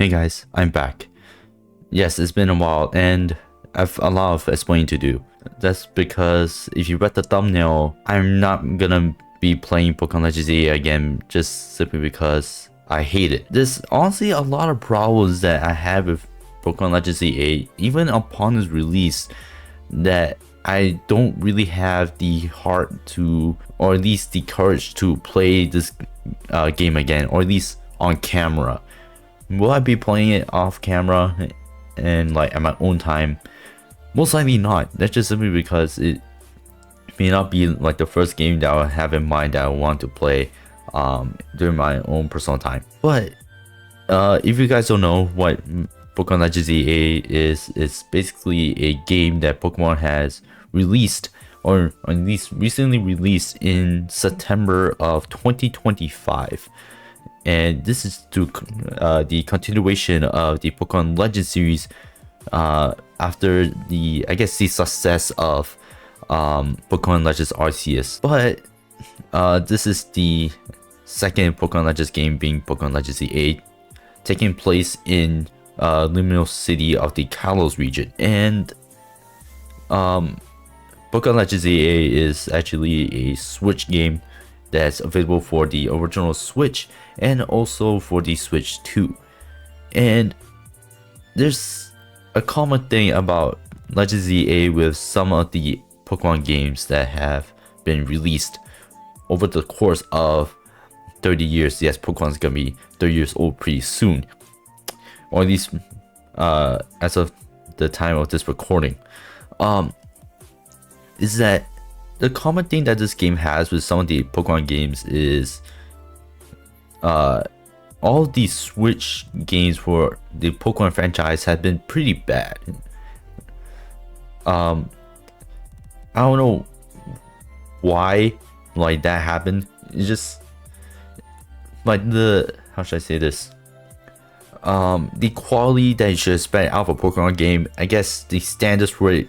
Hey guys, I'm back. Yes, it's been a while and I've a lot of explaining to do. That's because if you read the thumbnail, I'm not gonna be playing PokemonLegendsZA again just simply because I hate it. There's honestly a lot of problems that I have with PokemonLegendsZA, even upon its release, that I don't really have the heart to, or at least the courage to play this game again, or at least on camera. Will I be playing it off camera and like at my own time? Most likely not. That's just simply because it may not be like the first game that I have in mind that I want to play during my own personal time. But if you guys don't know what PokemonLegendsZA is, it's basically a game that Pokemon has released, or at least recently released in September of 2025. And this is to the continuation of the Pokemon Legends series after the, I guess, the success of Pokemon Legends Arceus. But this is the second Pokemon Legends game, being Pokemon Legends ZA, taking place in Liminal City of the Kalos region. And Pokemon Legends ZA is actually a Switch game that's available for the original Switch and also for the Switch 2. And there's a common thing about Legends ZA with some of the Pokemon games that have been released over the course of 30 years. Yes, Pokemon's gonna be 30 years old pretty soon, or at least as of the time of this recording. Is that the common thing that this game has with some of the Pokemon games is all these Switch games for the Pokemon franchise have been pretty bad. I don't know why like that happened. It's just like the, how should I say this? The quality that you should expect out of a Pokemon game, I guess the standards were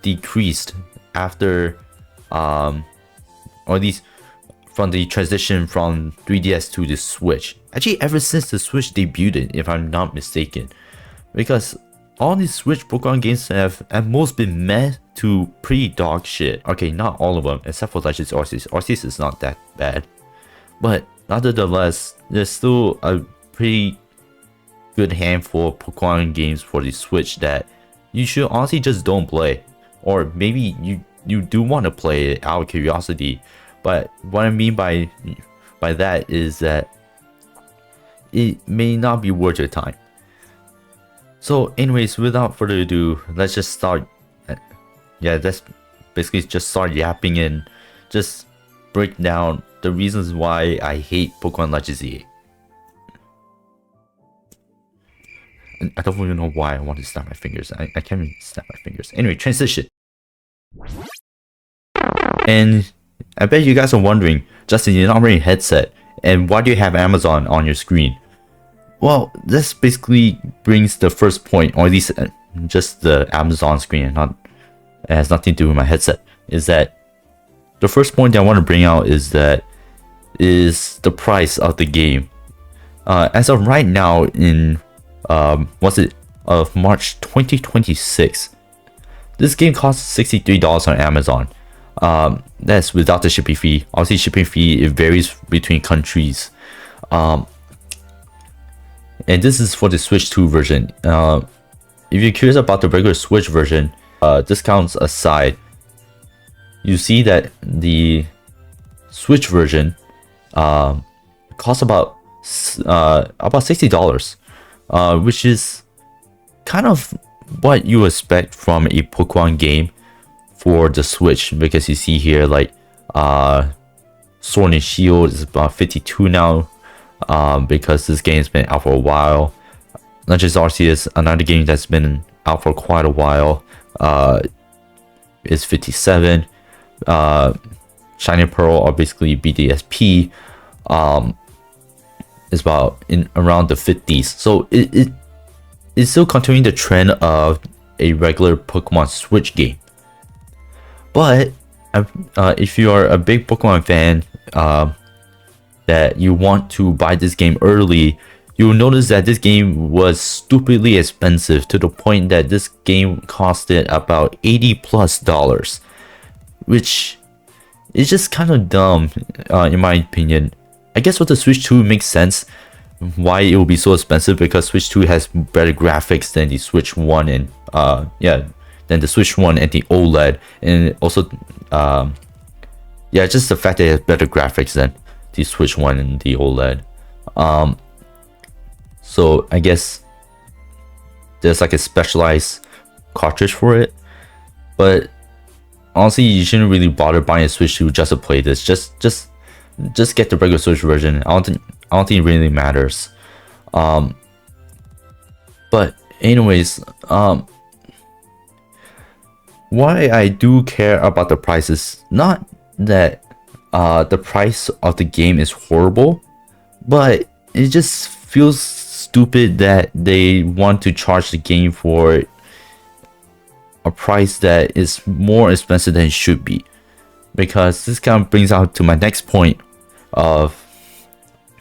decreased after or at least from the transition from 3DS to the Switch. Actually, ever since the Switch debuted, if I'm not mistaken, because all these Switch Pokemon games have at most been met to pretty dog shit. Okay, not all of them, except for Legends Arceus. Arceus is not that bad, but nonetheless, there's still a pretty good handful of Pokemon games for the Switch that you should honestly just don't play, or maybe you do want to play it out of curiosity. But what I mean by that is that it may not be worth your time. So anyways, without further ado, let's just start. Yeah, let's basically just start yapping and just break down the reasons why I hate Pokemon Legends ZA. I don't even know why I want to snap my fingers. I can't even snap my fingers. Anyway, transition. And I bet you guys are wondering, Justin, you're not wearing a headset, and why do you have Amazon on your screen? Well, this basically brings the first point, or at least just the Amazon screen, and not, it has nothing to do with my headset, is that the first point that I want to bring out is that is the price of the game. As of right now, in of March 2026, this game costs $63 on Amazon. That's without the shipping fee. Obviously, shipping fee, it varies between countries. And this is for the Switch 2 version. If you're curious about the regular Switch version, discounts aside, you see that the Switch version costs about $60, which is kind of what you expect from a Pokemon game for the Switch, because you see here like Sword and Shield is about 52 now, because this game's been out for a while. Legends Arceus, another game that's been out for quite a while, is 57. Shiny Pearl, or basically BDSP, is about in around the 50s. So it's still continuing the trend of a regular Pokemon Switch game. But if you are a big Pokemon fan that you want to buy this game early, you'll notice that this game was stupidly expensive to the point that this game costed about $80+, which is just kind of dumb, in my opinion. I guess with the Switch 2 it makes sense why it will be so expensive, because Switch 2 has better graphics than the Switch 1 and than the Switch 1 and the OLED, and also just the fact that it has better graphics than the Switch 1 and the OLED. So I guess there's like a specialized cartridge for it, but honestly, you shouldn't really bother buying a Switch 2 just to play this. Just get the regular Switch version. I don't think it really matters. But anyways, why I do care about the price is not that the price of the game is horrible, but it just feels stupid that they want to charge the game for a price that is more expensive than it should be. Because this kind of brings out to my next point of,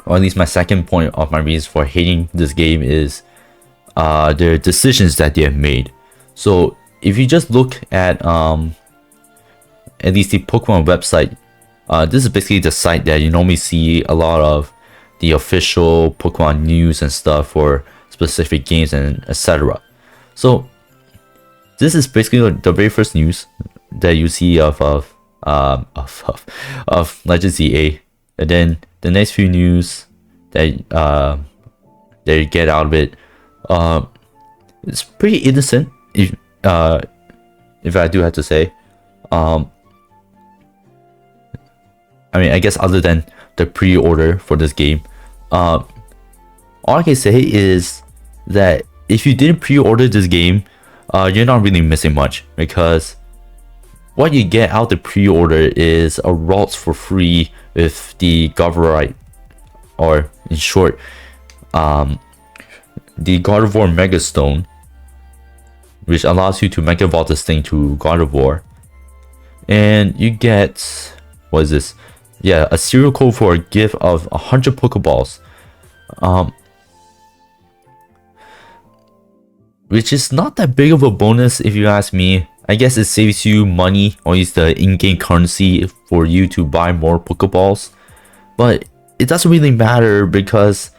or at least my second point of my reasons for hating this game, is their decisions that they have made. So if you just look at least the Pokemon website, this is basically the site that you normally see a lot of the official Pokemon news and stuff for specific games and etc. So this is basically the very first news that you see of Legend ZA, and then the next few news that you get out of it, it's pretty innocent, if I do have to say. I mean, I guess other than the pre-order for this game, all I can say is that if you didn't pre-order this game, you're not really missing much, because what you get out the pre-order is a Ralts for free with the Governite, or in short, the God of War Mega Stone, which allows you to Mega Evolve this thing to God of War, and you get, what is this? Yeah, a serial code for a gift of 100 Pokeballs, which is not that big of a bonus if you ask me. I guess it saves you money, or use the in-game currency for you to buy more Pokeballs, but it doesn't really matter, because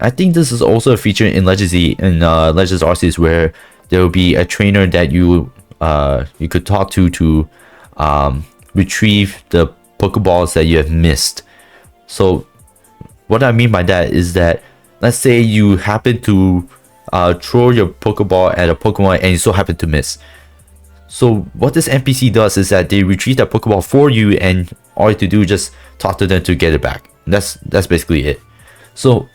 I think this is also a feature in Legends Arceus, where there will be a trainer that you could talk to retrieve the Pokeballs that you have missed. So what I mean by that is that, let's say you happen to throw your Pokeball at a Pokemon and you so happen to miss. So what this NPC does is that they retrieve that Pokeball for you, and all you have to do is just talk to them to get it back. That's basically it. So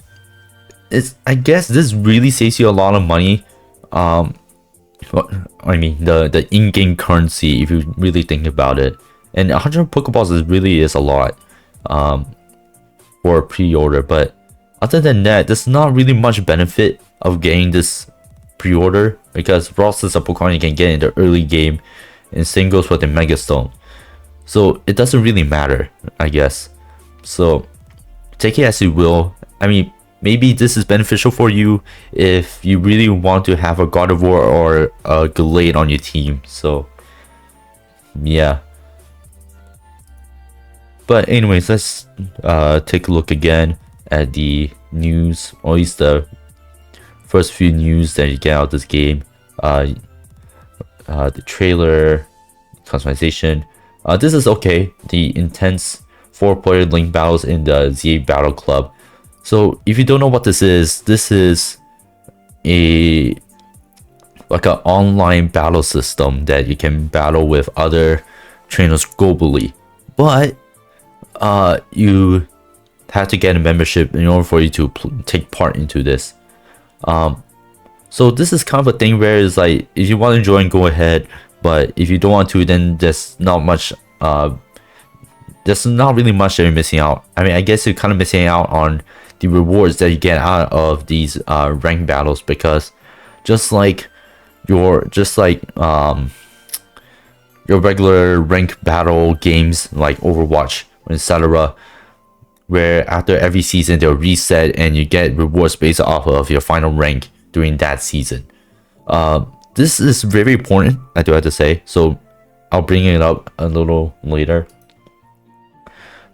I guess this really saves you a lot of money. I mean, the in-game currency, if you really think about it. And 100 Pokeballs is a lot for a pre-order. But other than that, there's not really much benefit of getting this pre-order, because Ralts is a Pokemon you can get in the early game, and same goes with the Mega Stone. So it doesn't really matter, I guess. So take it as you will. I mean, maybe this is beneficial for you if you really want to have a God of War or a Gallade on your team. So yeah. But anyways, let's take a look again at the news, or at least the first few news that you get out of this game. The trailer, customization. This is okay. The intense 4-player link battles in the ZA Battle Club. So if you don't know what this is like an online battle system that you can battle with other trainers globally. But you have to get a membership in order for you to take part into this. So this is kind of a thing where it's like, if you want to join, go ahead, but if you don't want to, then there's not really much that you're missing out. I mean, I guess you're kind of missing out on the rewards that you get out of these ranked battles, because just like your regular ranked battle games like Overwatch, etc., where after every season they'll reset and you get rewards based off of your final rank during that season. This is very important, I do have to say, so I'll bring it up a little later.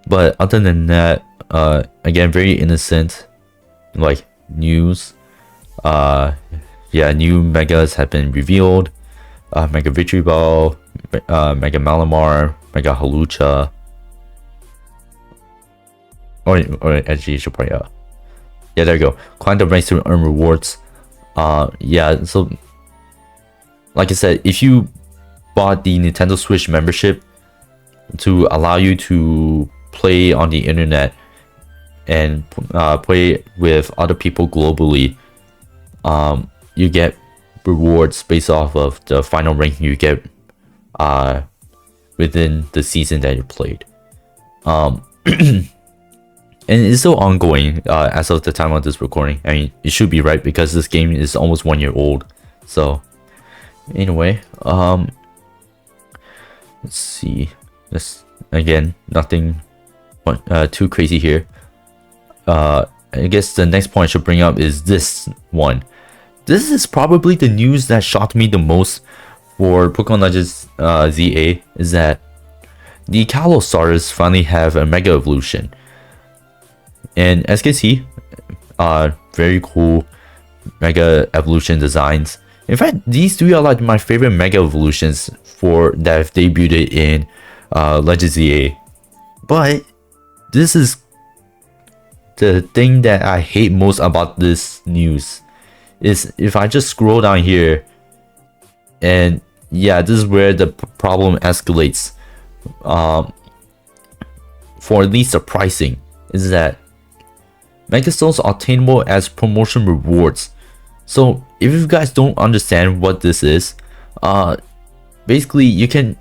But other than that, again, very innocent, like, news. Yeah, new megas have been revealed. Mega Victory Ball, Mega Malamar, Mega Halucha. Or actually, you should probably, yeah, there you go. Climb the ranks to earn rewards. Yeah, so, like I said, if you bought the Nintendo Switch membership to allow you to play on the internet and play with other people globally, you get rewards based off of the final ranking you get within the season that you played. And it's still ongoing as of the time of this recording. I mean, it should be, right, because this game is almost 1 year old. So anyway, let's see. This, again, nothing too crazy here. I guess the next point I should bring up is this one. This is probably the news that shocked me the most for Pokemon Legends ZA, is that the Kalos starters finally have a Mega Evolution. And as you can see, very cool Mega Evolution designs. In fact, these three are like my favorite Mega Evolutions that have debuted in Legends ZA. But this is the thing that I hate most about this news, is if I just scroll down here, and yeah, this is where the problem escalates. For at least the pricing, is that Megastones are obtainable as promotion rewards. So if you guys don't understand what this is, basically you can,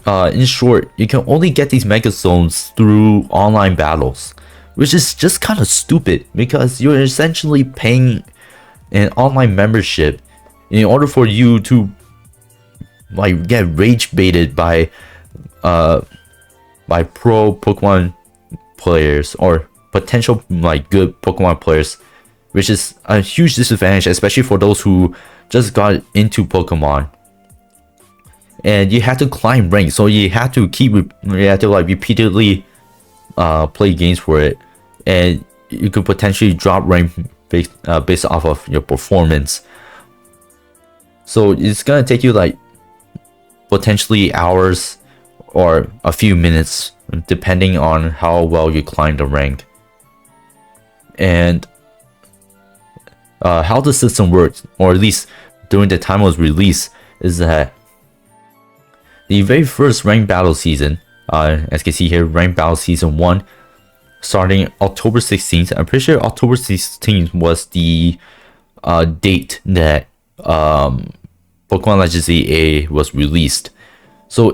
in short, you can only get these Megastones through online battles, which is just kind of stupid, because you're essentially paying an online membership in order for you to like get rage baited by pro Pokemon players or potential like good Pokemon players, which is a huge disadvantage, especially for those who just got into Pokemon. And you have to climb ranks, so you have to like repeatedly play games for it, and you could potentially drop rank based off of your performance. So it's gonna take you like potentially hours or a few minutes, depending on how well you climb the rank. And how the system works, or at least during the time of release, is that the very first ranked battle season, as you can see here, ranked battle season 1, starting October 16th. I'm pretty sure October 16th was the date that Pokemon Legends ZA was released. So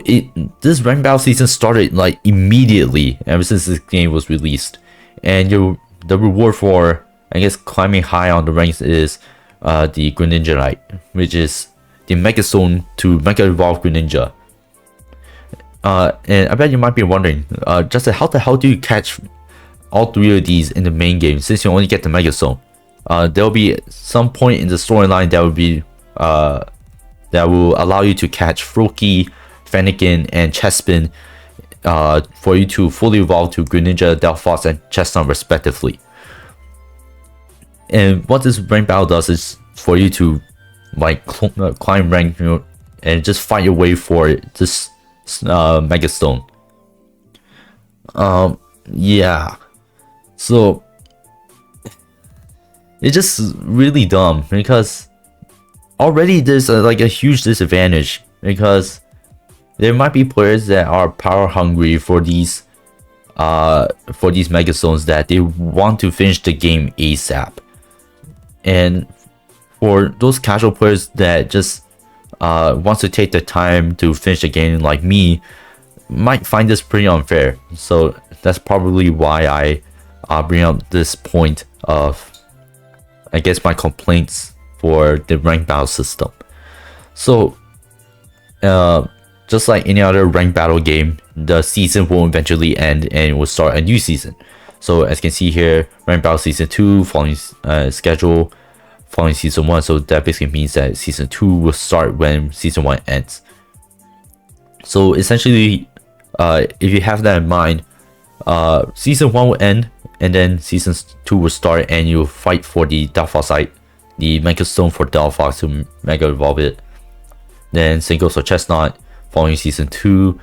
this ranked battle season started like immediately ever since this game was released, and the reward for, I guess, climbing high on the ranks is the Greninja, which is the Megastone to Mega Evolve Greninja. And I bet you might be wondering, Justin, how the hell do you catch all three of these in the main game, since you only get the Megastone? There'll be some point in the storyline that will be that will allow you to catch Froakie, Fennekin, and Chespin for you to fully evolve to Greninja, Delphos, and Chestnut respectively. And what this rank battle does is for you to like climb rank, and just fight your way for this Megastone. Yeah, so it's just really dumb, because already there's like a huge disadvantage, because there might be players that are power hungry for these Megastones, that they want to finish the game ASAP. And for those casual players that just wants to take the time to finish the game, like me, might find this pretty unfair. So that's probably why I bring up this point of, I guess, my complaints for the rank battle system. So just like any other rank battle game, the season will eventually end and it will start a new season. So as you can see here, Rank Battle Season 2 following schedule following Season 1. So that basically means that Season 2 will start when Season 1 ends. So essentially, if you have that in mind, Season 1 will end, and then Season 2 will start, and you'll fight for the Delphox site, the Mega Stone for Delphox to Mega Evolve it. Then same goes for Chestnut, following Season 2.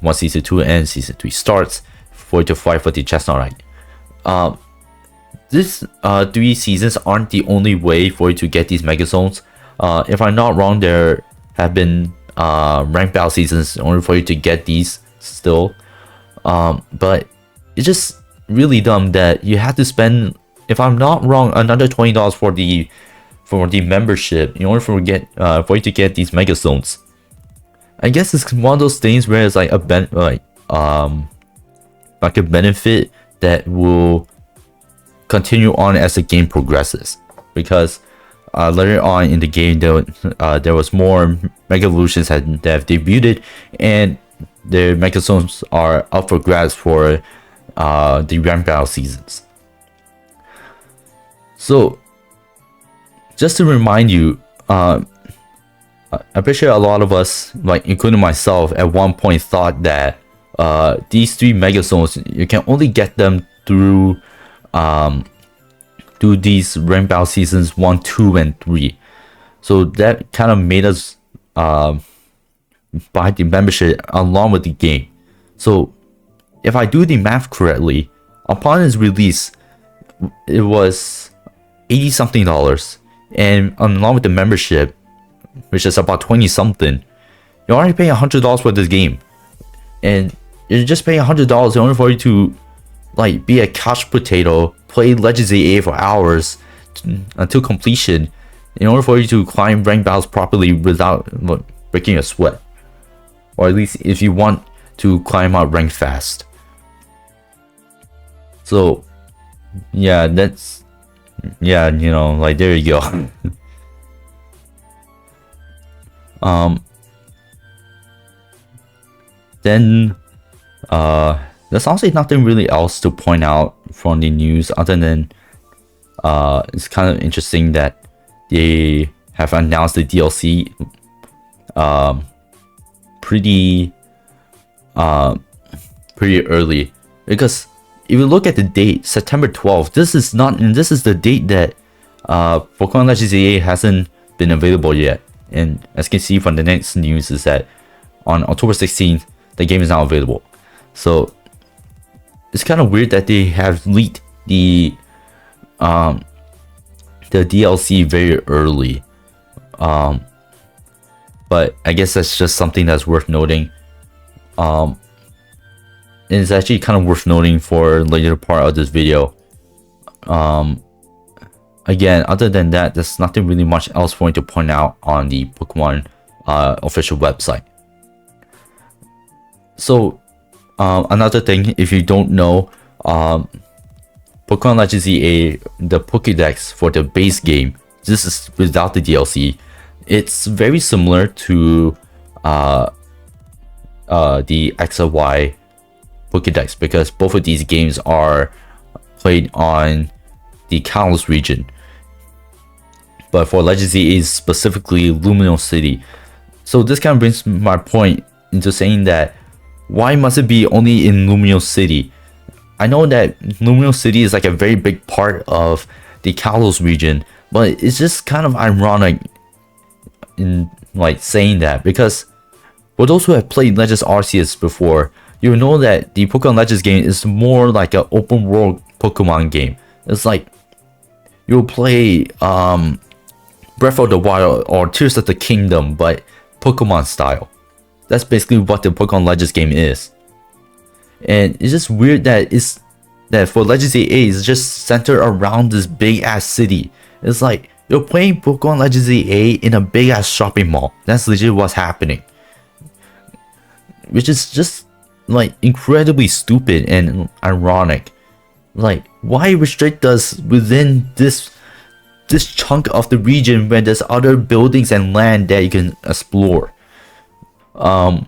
Once Season 2 ends, Season 3 starts for you to fight for the Chestnut right. These 3 seasons aren't the only way for you to get these Mega Zones. If I'm not wrong, there have been rank battle seasons in order for you to get these still. But it's just really dumb that you have to spend, if I'm not wrong, another $20 for the membership in order for you to get these Mega Zones. I guess it's one of those things where it's like a benefit that will continue on as the game progresses, because later on in the game there was more Mega Evolutions that have debuted, and their Mega Zones are up for grabs for the rank battle seasons. So just to remind you, I'm pretty sure a lot of us, like including myself, at one point thought that these 3 Mega Zones, you can only get them through these rank battle seasons 1, 2, and 3. So that kind of made us buy the membership along with the game. So if I do the math correctly, upon its release, it was $80 something, and along with the membership, which is about 20 something, you're already paying $100 for this game, and you're just paying $100 in order for you to like be a couch potato, play LegendsZA for hours until completion, in order for you to climb rank battles properly without breaking a sweat, or at least if you want to climb out rank fast. So yeah, that's, yeah, you know, like there you go. Then there's honestly nothing really else to point out from the news other than it's kind of interesting that they have announced the DLC pretty early, because if you look at the date, September 12th, this is the date that PokemonLegendsZA hasn't been available yet. And as you can see from the next news is that on October 16th, the game is now available. So it's kind of weird that they have leaked the DLC very early. But I guess that's just something that's worth noting. And it's actually kind of worth noting for the later part of this video. Again, other than that, there's nothing really much else for me to point out on the Pokemon official website. So another thing, if you don't know, PokemonLegendsZA, the Pokédex for the base game, this is without the DLC. It's very similar to the X and Y Pokédex, because both of these games are played on the Kalos region. But for LegendsZA, specifically Luminous City. So this kind of brings my point into saying that why must it be only in Luminous City? I know that Luminous City is like a very big part of the Kalos region, but it's just kind of ironic in like saying that, because for those who have played Legends Arceus before, you know that the Pokemon Legends game is more like an open world Pokemon game. It's like you'll play Breath of the Wild or Tears of the Kingdom, but Pokemon style. That's basically what the Pokemon Legends game is. And it's just weird that for LegendsZA, it's just centered around this big ass city. It's like you're playing Pokemon LegendsZA in a big ass shopping mall. That's legit what's happening. Which is just like incredibly stupid and ironic. Like, why restrict us within this chunk of the region when there's other buildings and land that you can explore? I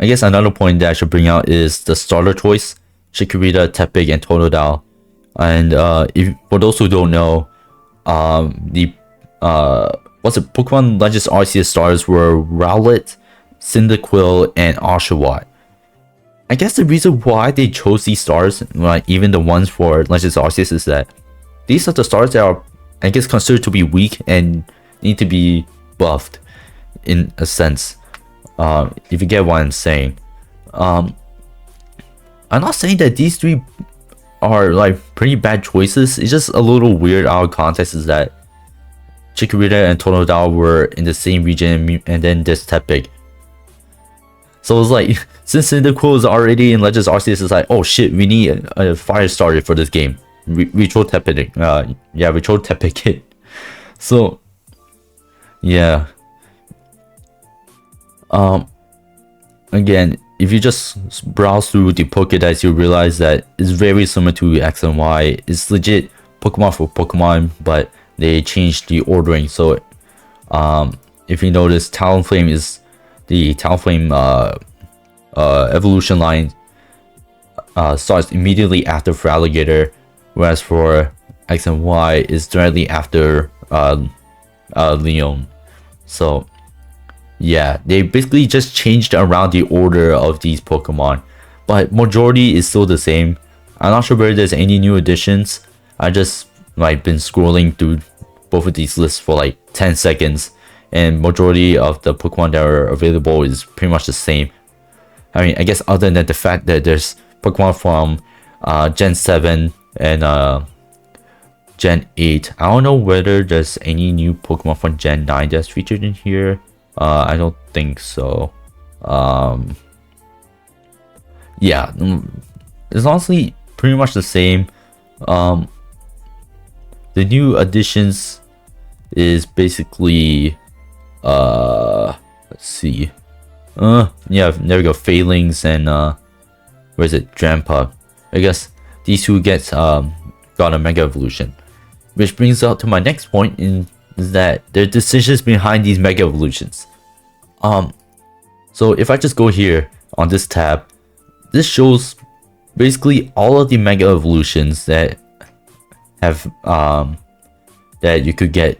guess another point that I should bring out is the starter choice. Chikorita, Tepig, and Totodile. And if for those who don't know, the what's it? Pokemon Legends Arceus stars were Rowlet, Cyndaquil, and Oshawott. I guess the reason why they chose these stars, like even the ones for Legends Arceus, is that these are the stars that are, I guess, considered to be weak and need to be buffed, in a sense. If you get what I'm saying. I'm not saying that these three are like pretty bad choices. It's just a little weird out of context is that Chikorita and Totodile were in the same region, and then this Tepig. So it's like, since Cyndaquil is already in Legends Arceus, it's like, oh shit, we need a fire starter for this game. We chose Tepig. Yeah, we chose Tepig. So, yeah. Again, if you just browse through the Pokédex, you realize that it's very similar to X and Y. It's legit Pokemon for Pokemon, but they changed the ordering. So, if you notice, Talonflame is the Talonflame evolution line starts immediately after Feraligatr, whereas for X and Y is directly after Leon. So yeah, they basically just changed around the order of these Pokemon, but majority is still the same. I'm not sure whether there's any new additions. I just like been scrolling through both of these lists for like 10 seconds, and majority of the Pokemon that are available is pretty much the same. I mean, I guess other than the fact that there's Pokemon from Gen 7 and Gen 8. I don't know whether there's any new Pokemon from Gen 9 that's featured in here. I don't think so. Yeah, it's honestly pretty much the same. The new additions is basically let's see. Yeah, there we go. Phalanx and where is it? Drampa. I guess these two got a Mega Evolution, which brings up to my next point is that there are decisions behind these Mega Evolutions. So if I just go here on this tab, this shows basically all of the Mega Evolutions that have that you could get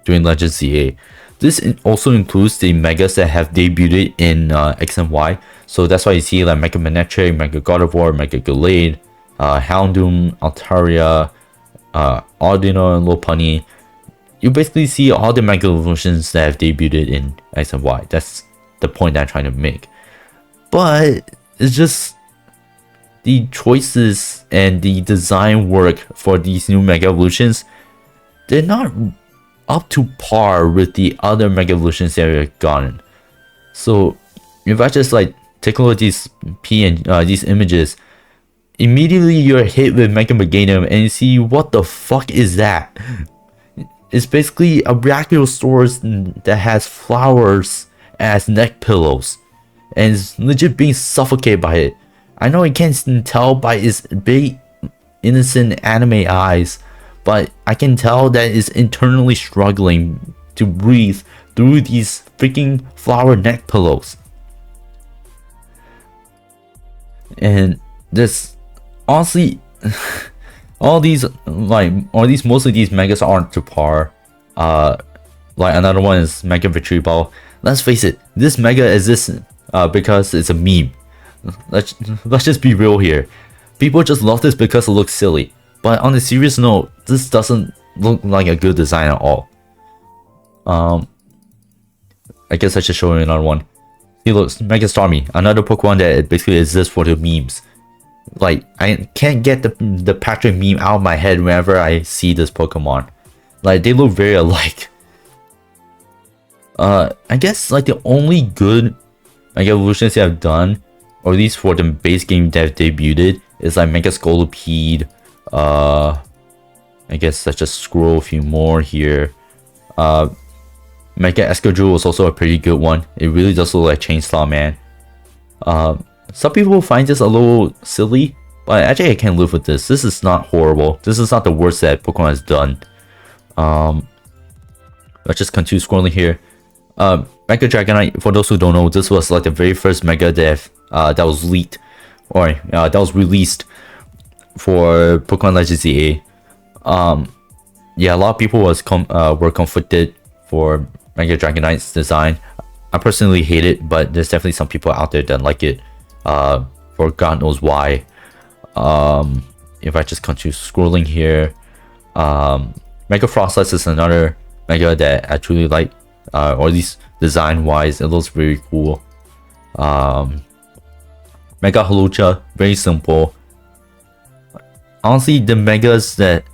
during Legends ZA. This also includes the Megas that have debuted in X and Y. So that's why you see like Mega Manectric, Mega Gardevoir, Mega Gallade, Houndoom, Altaria, Audino, and Lopunny. You basically see all the Mega Evolutions that have debuted in X and Y. That's the point that I'm trying to make. But it's just the choices and the design work for these new Mega Evolutions, they're not up to par with the other Mega Evolutions that we've gotten. So if I just like take a look at these these images, immediately you're hit with Mega Meganium and you see, what the fuck is that? It's basically a Brachiosaurus that has flowers as neck pillows and is legit being suffocated by it. I know you can't tell by its big innocent anime eyes, but I can tell that it's internally struggling to breathe through these freaking flower neck pillows. And this, honestly, most of these megas aren't to par. Like another one is Mega Victory Ball. Let's face it, this mega exists because it's a meme. Let's just be real here. People just love this because it looks silly. But on a serious note, this doesn't look like a good design at all. I guess I should show you another one. He looks Mega Starmie, another Pokemon that basically exists for the memes. Like, I can't get the Patrick meme out of my head whenever I see this Pokemon. Like, they look very alike. I guess like the only good Mega Evolutions they have done, or at least for the base game that have debuted, is like Mega Scolipede. I guess let's just scroll a few more here. Mega Escadrille was also a pretty good one. It really does look like Chainsaw Man. Some people find this a little silly, but actually I can live with this. This is not horrible. This is not the worst that Pokemon has done. Let's just continue scrolling here. Mega Dragonite, for those who don't know, this was like the very first Mega that was leaked, or that was released. for Pokemon Legends ZA. Yeah, a lot of people were conflicted for Mega Dragonite's design. I personally hate it, but there's definitely some people out there that like it. For God knows why. If I just continue scrolling here, Mega Frostlass is another Mega that I truly like. Or at least design-wise, it looks very cool. Mega Halucha, very simple. Honestly, the Megas that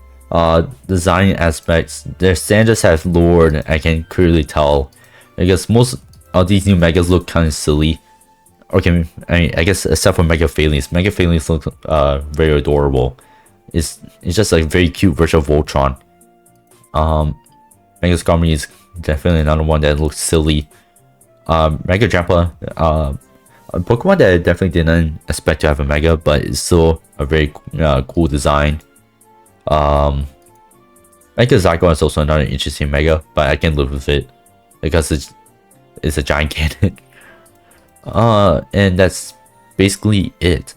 design aspects, their standards have lowered. I can clearly tell because most of these new Megas look kind of silly. Okay, I guess except for Mega Phalanx. Mega Phalanx looks very adorable. It's just like a very cute version of Voltron. Mega Skarmory is definitely another one that looks silly. Mega Drampa, a Pokemon that I definitely didn't expect to have a Mega, but it's still a very cool design. Mega Zygon is also another interesting Mega, but I can live with it because it's a giant cannon. And that's basically it.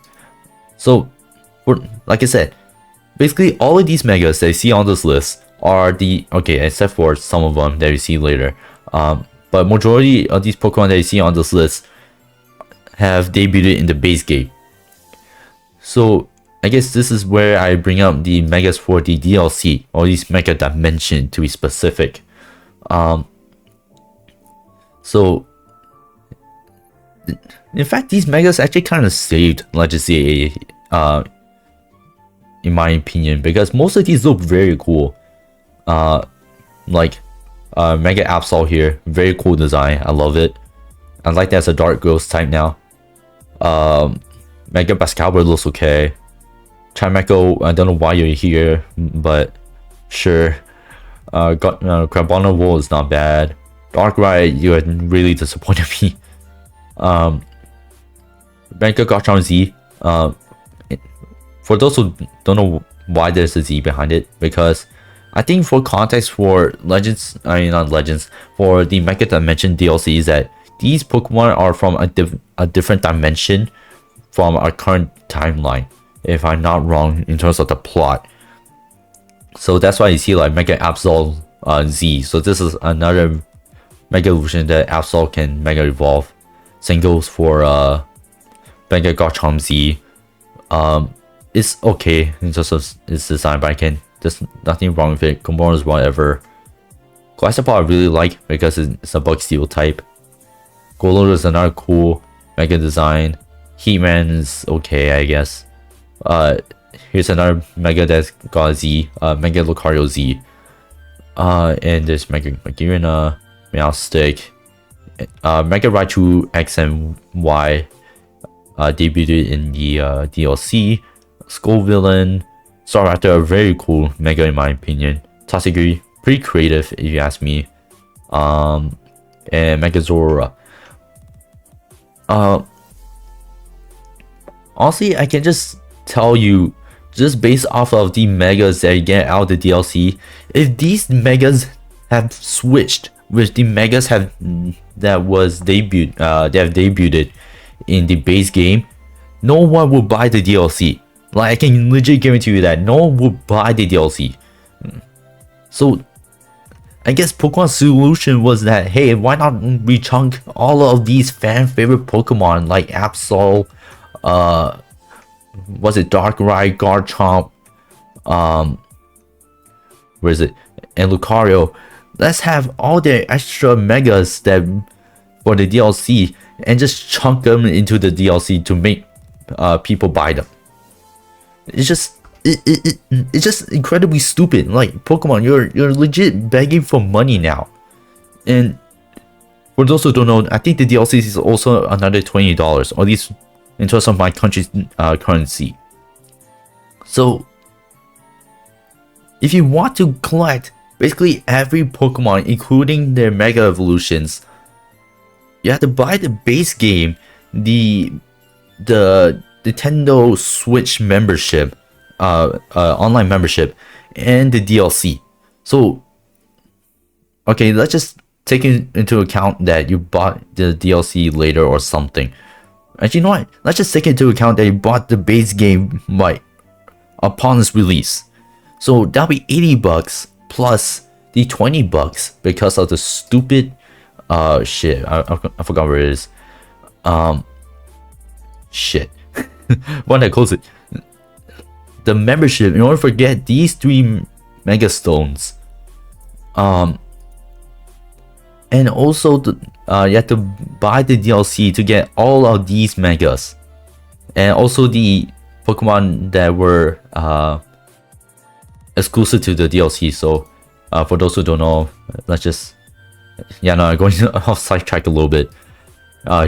So, like I said, basically all of these Megas that you see on this list are except for some of them that you see later. But majority of these Pokemon that you see on this list have debuted in the base game. So I guess this is where I bring up the Megas for the DLC, or these Mega Dimension to be specific. So in fact, these Megas actually kind of saved Legends ZA, in my opinion, because most of these look very cool. Like Mega Absol here, very cool design. I love it. I like that as a Dark Ghost type now. Mega Bascalbur looks okay. Chimecho, I don't know why you're here, but sure. Carbonivore is not bad. Darkrai, you had really disappointed me. Mega Garchomp Z. For those who don't know why there's a Z behind it, because I think for context for Legends, not Legends, for the Mega Dimension DLC is that these Pokemon are from a different dimension from our current timeline, if I'm not wrong in terms of the plot. So that's why you see like Mega Absol Z. So this is another Mega Evolution that Absol can Mega Evolve. Same goes for Mega Garchomp Z. It's okay in terms of its design, but there's nothing wrong with it. Components, whatever. Glycerpod I really like because it's a Bug Steel type. Golodor is another cool Mega design. Heatman is okay, I guess. Here's another Mega that's got a Z. Mega Lucario Z. And there's Mega Magearna, Meowstic. Mega Raichu X and Y debuted in the DLC. Skullvillain, Staraptor, a very cool Mega in my opinion. Toxicity, pretty creative if you ask me. And Megazorua. Honestly, I can just tell you, just based off of the Megas that you get out of the DLC, if these Megas have switched with the Megas that have debuted in the base game, no one will buy the DLC. Like, I can legit guarantee you that no one will buy the DLC. So I guess Pokemon's solution was that, hey, why not rechunk all of these fan favorite Pokemon like Absol, was it Darkrai, Garchomp, where is it, and Lucario. Let's have all their extra Megas that for the DLC and just chunk them into the DLC to make people buy them. It's just incredibly stupid. Like, Pokemon, you're legit begging for money now. And for those who don't know, I think the DLC is also another $20, or at least in terms of my country's currency. So if you want to collect basically every Pokemon, including their Mega Evolutions, you have to buy the base game, the Nintendo Switch membership, online membership, and the DLC. So, okay, let's just take into account that you bought the DLC later or something. Actually, you know what? Let's just take into account that you bought the base game like upon its release. So that'll be $80 plus the $20 because of the stupid shit. I forgot where it is. Shit. Why did I close it? The membership, in order to get these 3 mega stones. And also you have to buy the DLC to get all of these megas. And also the Pokemon that were exclusive to the DLC. So for those who don't know, let's just I'm going off sidetrack a little bit.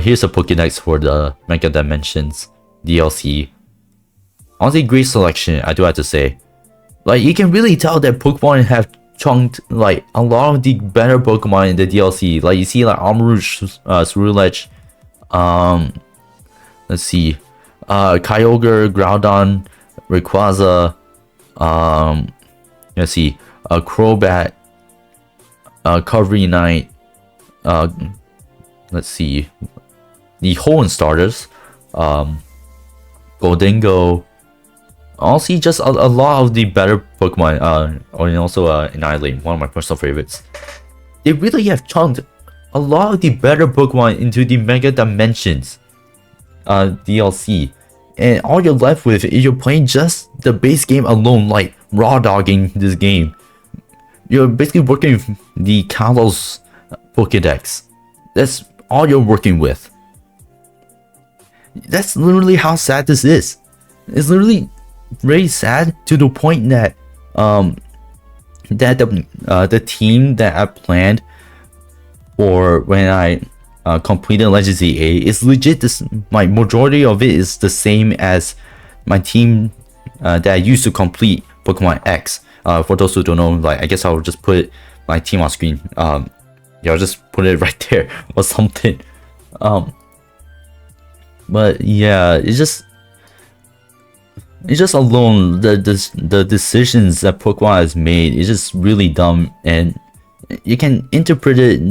Here's a Pokédex for the Mega Dimensions DLC. Honestly, great selection, I do have to say. Like, you can really tell that Pokemon have chunked like a lot of the better Pokemon in the DLC. Like, you see like Armarouge, Swirlege, let's see, Kyogre, Groudon, Rayquaza, let's see, Crobat, Cavalry Knight, let's see, the Hoenn starters, Goldingo. Honestly, just a lot of the better Pokemon, and also Annihilate, one of my personal favorites. They really have chunked a lot of the better Pokemon into the Mega Dimensions DLC. And all you're left with is you're playing just the base game alone, like raw dogging this game. You're basically working with the Kalos Pokédex. That's all you're working with. That's literally how sad this is. It's literally very sad to the point that the team that I planned or when I completed Legends ZA is legit. My majority of it is the same as my team that I used to complete Pokemon X. For those who don't know, like, I guess I'll just put my team on screen. Yeah, I'll just put it right there or something. But yeah, it's just alone the decisions that Pokemon has made is just really dumb, and you can interpret it,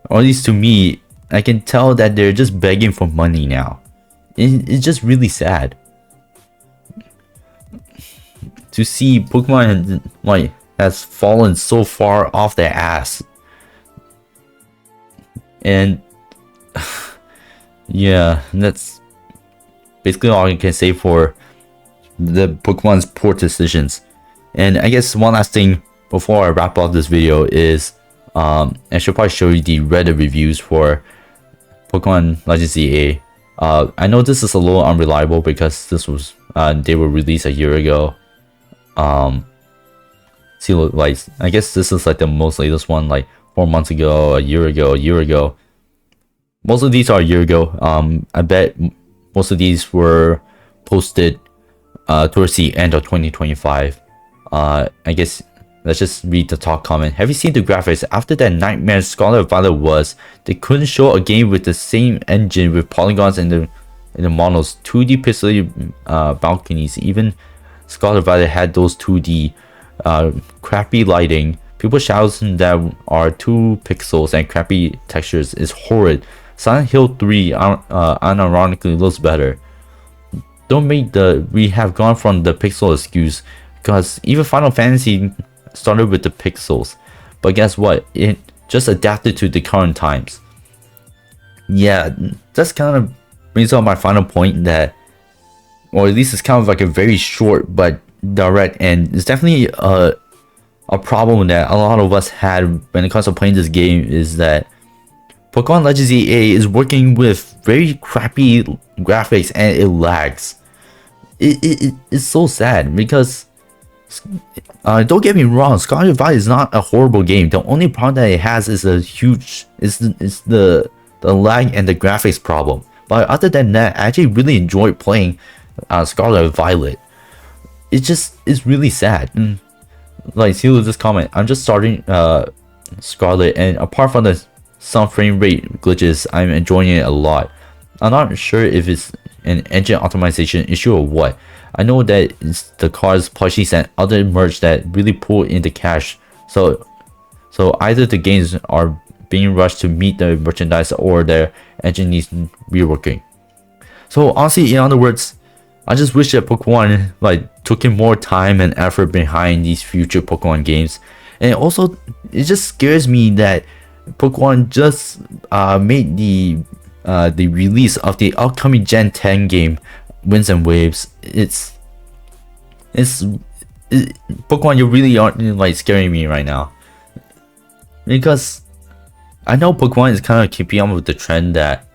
or at least to me, I can tell that they're just begging for money now. It's just really sad to see Pokemon like has fallen so far off their ass. And yeah, that's basically all I can say for the Pokemon's poor decisions. And I guess one last thing before I wrap up this video is I should probably show you the Reddit reviews for Pokemon Legends ZA. I know this is a little unreliable because this was they were released a year ago. See, like, I guess this is like the most latest one, like 4 months ago, a year ago. Most of these are a year ago. I bet most of these were posted towards the end of 2025. I guess let's just read the top comment. Have you seen the graphics? After that nightmare Scarlet Violet was, they couldn't show a game with the same engine with polygons in the models, 2D pixelated balconies. Even Scarlet Violet had those 2D crappy lighting. People shouting that are 2 pixels and crappy textures is horrid. Silent Hill 3 unironically looks better. Don't make we have gone from the pixel excuse, because even Final Fantasy started with the pixels, but guess what, it just adapted to the current times. Yeah, that's kind of brings up my final point, that, or at least it's kind of like a very short but direct, and it's definitely a problem that a lot of us had when it comes to playing this game, is that Pokemon Legends ZA is working with very crappy graphics and it lags. It's so sad because don't get me wrong, Scarlet Violet is not a horrible game. The only problem that it has is the lag and the graphics problem. But other than that, I actually really enjoyed playing Scarlet Violet. It's really sad. Like, see this comment, I'm just starting Scarlet, and apart from some frame rate glitches, I'm enjoying it a lot. I'm not sure if it's an engine optimization issue or what. I know that it's the cards, plushies, and other merch that really pull in the cash. So either the games are being rushed to meet the merchandise, or their engine needs reworking. So honestly, in other words, I just wish that Pokemon like took in more time and effort behind these future Pokemon games. And also, it just scares me that Pokemon just made the release of the upcoming Gen 10 game, Winds and Waves. It's Pokemon, you really aren't like scaring me right now, because I know Pokemon is kind of keeping up with the trend that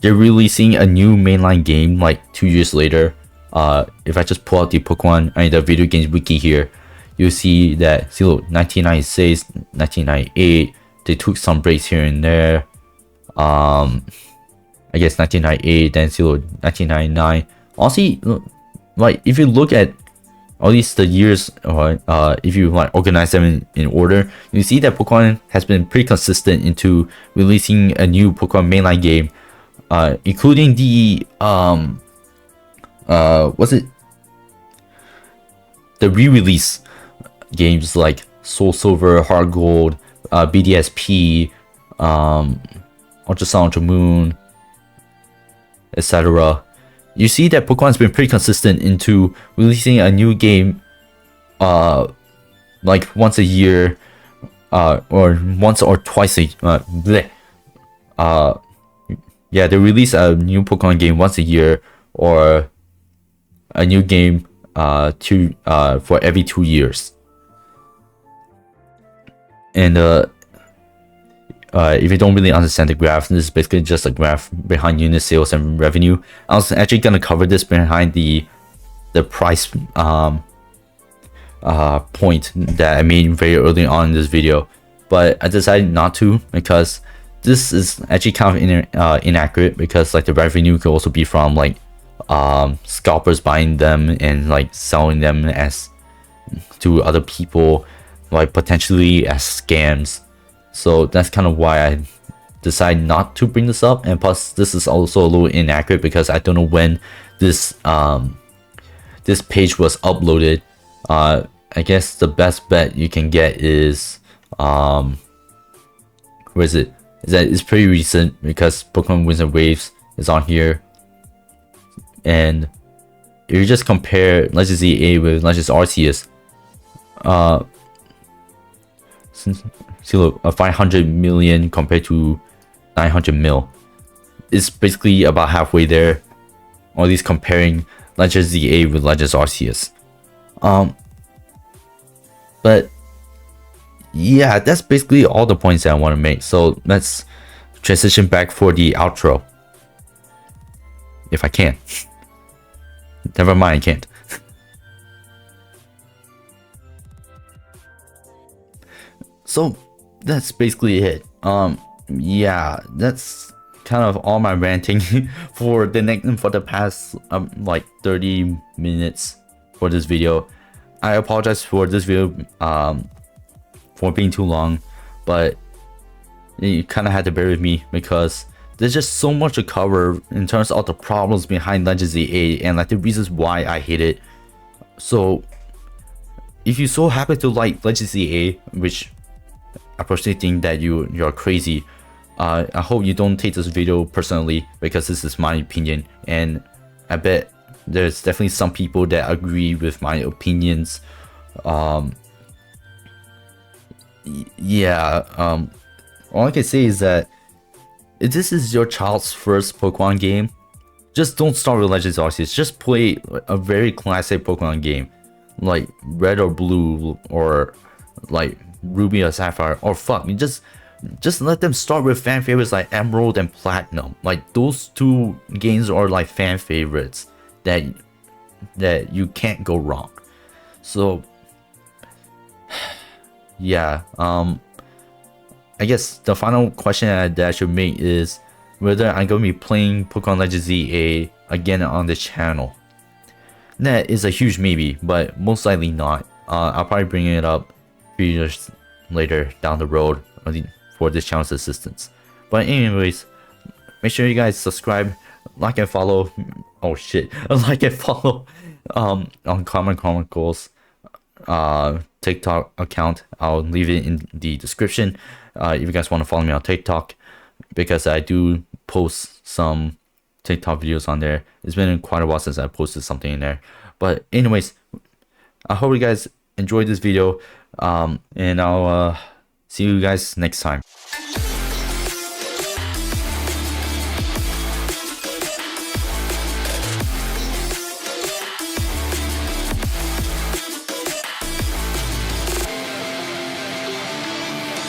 they're releasing a new mainline game like 2 years later. If I just pull out the the video games wiki here, you'll see that 1996, 1998, they took some breaks here and there. I guess 1998, then 1999. Honestly, like if you look at all these the years, or if you like organize them in order, you see that Pokemon has been pretty consistent into releasing a new Pokemon mainline game, including the what's it? The re-release games like Soul Silver, Heart Gold, BDSP, Ultra Sun, Ultra Moon, etc. You see that Pokemon's been pretty consistent into releasing a new game like once a year, or once or twice a yeah, they release a new Pokemon game once a year, or a new game for every 2 years. And if you don't really understand the graph, this is basically just a graph behind unit sales and revenue. I was actually gonna cover this behind the price point that I made very early on in this video, but I decided not to, because this is actually kind of inaccurate, because like the revenue could also be from like scalpers buying them and like selling them as to other people, like potentially as scams. So that's kind of why I decided not to bring this up. And plus, this is also a little inaccurate because I don't know when this this page was uploaded. I guess the best bet you can get is where is it? Is that it's pretty recent, because Pokemon Winds and Waves is on here. And if you just compare LegendZA with Legends Arceus, since 500 million compared to 900 mil, it's basically about halfway there, or at least comparing LegendZA with Legends Arceus. But yeah, that's basically all the points that I want to make. So let's transition back for the outro, if I can. Never mind, I can't. So that's basically it. Yeah, that's kind of all my ranting for the past like 30 minutes for this video. I apologize for this video for being too long, but you kind of had to bear with me, because there's just so much to cover in terms of the problems behind LegendZA and like the reasons why I hate it. So if you so happen to like LegendZA, which I personally think that you're crazy, I hope you don't take this video personally, because this is my opinion, and I bet there's definitely some people that agree with my opinions. Yeah, all I can say is that if this is your child's first Pokemon game, just don't start with Legends Arceus. Just play a very classic Pokemon game, like Red or Blue, or like Ruby or Sapphire, or fuck me, just let them start with fan favorites like Emerald and Platinum. Like those two games are like fan favorites that you can't go wrong. So yeah, I guess the final question that I should make is whether I'm going to be playing PokemonLegendsZA again on this channel. That is a huge maybe, but most likely not. I'll probably bring it up a few years later down the road for this channel's assistance. But anyways, make sure you guys subscribe, like and follow. Oh shit, like and follow on Common Chronicles TikTok account. I'll leave it in the description if you guys want to follow me on TikTok, because I do post some TikTok videos on there. It's been quite a while since I posted something in there. But anyways, I hope you guys enjoyed this video. And I'll see you guys next time.